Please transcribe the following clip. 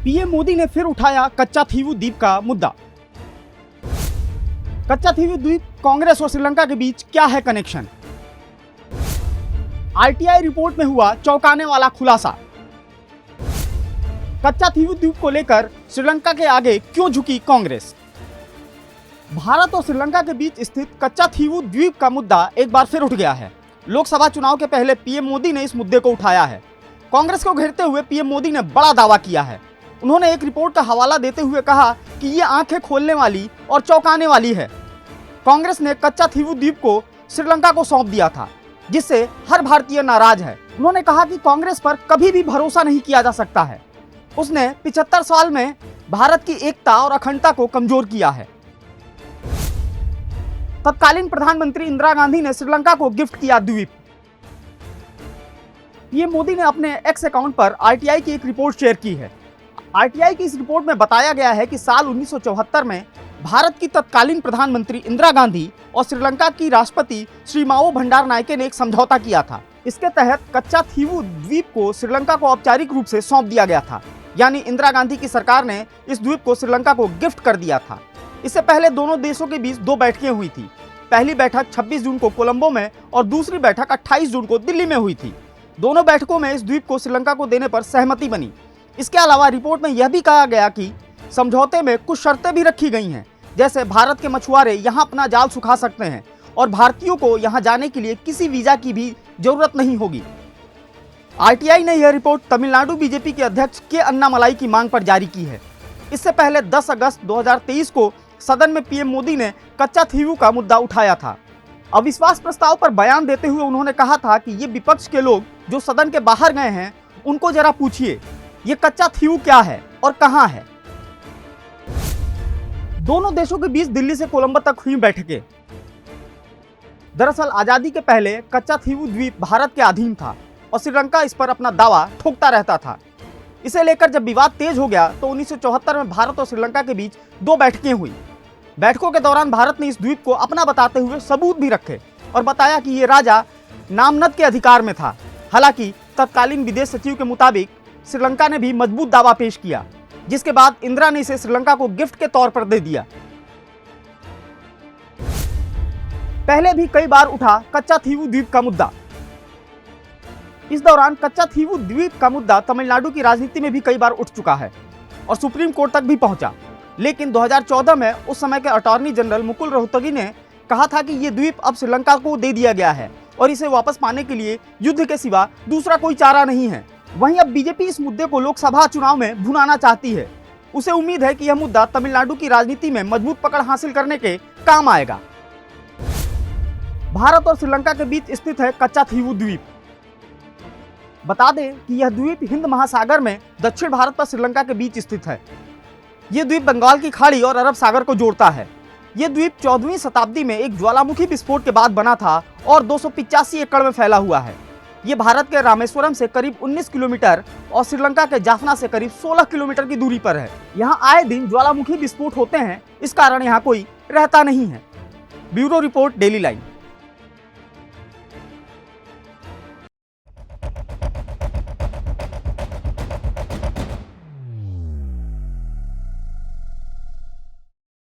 PM Modi ने फिर उठाया कच्चाथीवू द्वीप का मुद्दा। कच्चाथीवू द्वीप, कांग्रेस और श्रीलंका के बीच क्या है कनेक्शन? आरटीआई रिपोर्ट में हुआ चौंकाने वाला खुलासा। कच्चाथीवू द्वीप को लेकर श्रीलंका के आगे क्यों झुकी कांग्रेस? भारत और श्रीलंका के बीच स्थित कच्चाथीवू द्वीप का मुद्दा एक बार फिर उठ गया है। लोकसभा चुनाव के पहले पीएम मोदी ने इस मुद्दे को उठाया है। कांग्रेस को घेरते हुए पीएम मोदी ने बड़ा दावा किया है। उन्होंने एक रिपोर्ट का हवाला देते हुए कहा कि ये आंखें खोलने वाली और चौंकाने वाली है। कांग्रेस ने कच्चाथीवू द्वीप को श्रीलंका को सौंप दिया था, जिससे हर भारतीय नाराज है। उन्होंने कहा कि कांग्रेस पर कभी भी भरोसा नहीं किया जा सकता है। उसने 75 साल में भारत की एकता और अखंडता को कमजोर किया है। तत्कालीन प्रधानमंत्री इंदिरा गांधी ने श्रीलंका को गिफ्ट किया द्वीप। पीएम मोदी ने अपने एक्स अकाउंट पर आरटीआई की एक रिपोर्ट शेयर की है। आरटीआई की इस रिपोर्ट में बताया गया है कि साल 1974 में भारत की तत्कालीन प्रधानमंत्री इंदिरा गांधी और श्रीलंका की राष्ट्रपति श्री माओ भंडारनायके ने एक समझौता किया था। इसके तहत कच्चाथीवू द्वीप को श्रीलंका को औपचारिक रूप से सौंप दिया गया था, यानी इंदिरा गांधी की सरकार ने इस द्वीप को श्रीलंका को गिफ्ट कर दिया था। इससे पहले दोनों देशों के बीच 2 बैठकें हुई थी। पहली बैठक 26 जून को कोलंबो में और दूसरी बैठक 28 जून को दिल्ली में हुई थी। दोनों बैठकों में इस द्वीप को श्रीलंका को देने पर सहमति बनी। इसके अलावा रिपोर्ट में यह भी कहा गया कि समझौते में कुछ शर्तें भी रखी गई हैं, जैसे भारत के मछुआरे यहां अपना जाल सुखा सकते हैं और भारतीयों को यहां जाने के लिए किसी वीजा की भी जरूरत नहीं होगी। आरटीआई ने यह रिपोर्ट तमिलनाडु बीजेपी के अध्यक्ष के अन्नामलाई की मांग पर जारी की है। इससे पहले 10 अगस्त 2023 को सदन में पीएम मोदी ने कच्चाथीवू का मुद्दा उठाया था। अविश्वास प्रस्ताव पर बयान देते हुए उन्होंने कहा था कि ये विपक्ष के लोग जो सदन के बाहर गए हैं, उनको जरा पूछिए ये कच्चाथीवू क्या है और कहां है। दोनों देशों के बीच दिल्ली से कोलंबो तक हुई बैठकें। दरअसल आजादी के पहले कच्चाथीवू द्वीप भारत के अधीन था और श्रीलंका इस पर अपना दावा ठोकता रहता था। इसे लेकर जब विवाद तेज हो गया तो 1974 में भारत और श्रीलंका के बीच 2 बैठकें हुई। बैठकों के दौरान भारत ने इस द्वीप को अपना बताते हुए सबूत भी रखे और बताया कि ये राजा नामनद के अधिकार में था। हालांकि तत्कालीन विदेश सचिव के मुताबिक श्रीलंका ने भी मजबूत दावा पेश किया, जिसके बाद इंदिरा ने इसे श्रीलंका को गिफ्ट के तौर पर दे दिया। पहले भी कई बार उठा कच्चाथीवू द्वीप का मुद्दा। इस दौरान कच्चाथीवू द्वीप का मुद्दा तमिलनाडु की राजनीति में भी कई बार उठ चुका है और सुप्रीम कोर्ट तक भी पहुंचा। लेकिन 2014 में उस समय के अटॉर्नी जनरल मुकुल रोहतगी ने कहा था कि ये द्वीप अब श्रीलंका को दे दिया गया है और इसे वापस पाने के लिए युद्ध के सिवा दूसरा कोई चारा नहीं है। वहीं अब बीजेपी इस मुद्दे को लोकसभा चुनाव में भुनाना चाहती है। उसे उम्मीद है कि यह मुद्दा तमिलनाडु की राजनीति में मजबूत पकड़ हासिल करने के काम आएगा। भारत और श्रीलंका के बीच स्थित है कच्चाथीवू द्वीप। बता दें कि यह द्वीप हिंद महासागर में दक्षिण भारत पर श्रीलंका के बीच स्थित है। यह द्वीप बंगाल की खाड़ी और अरब सागर को जोड़ता है। यह द्वीप 14वीं शताब्दी में एक ज्वालामुखी विस्फोट के बाद बना था और 285 एकड़ में फैला हुआ है। यह भारत के रामेश्वरम से करीब 19 किलोमीटर और श्रीलंका के जाफना से करीब 16 किलोमीटर की दूरी पर है। यहाँ आए दिन ज्वालामुखी विस्फोट होते हैं, इस कारण यहाँ कोई रहता नहीं है। Bureau report, daily line.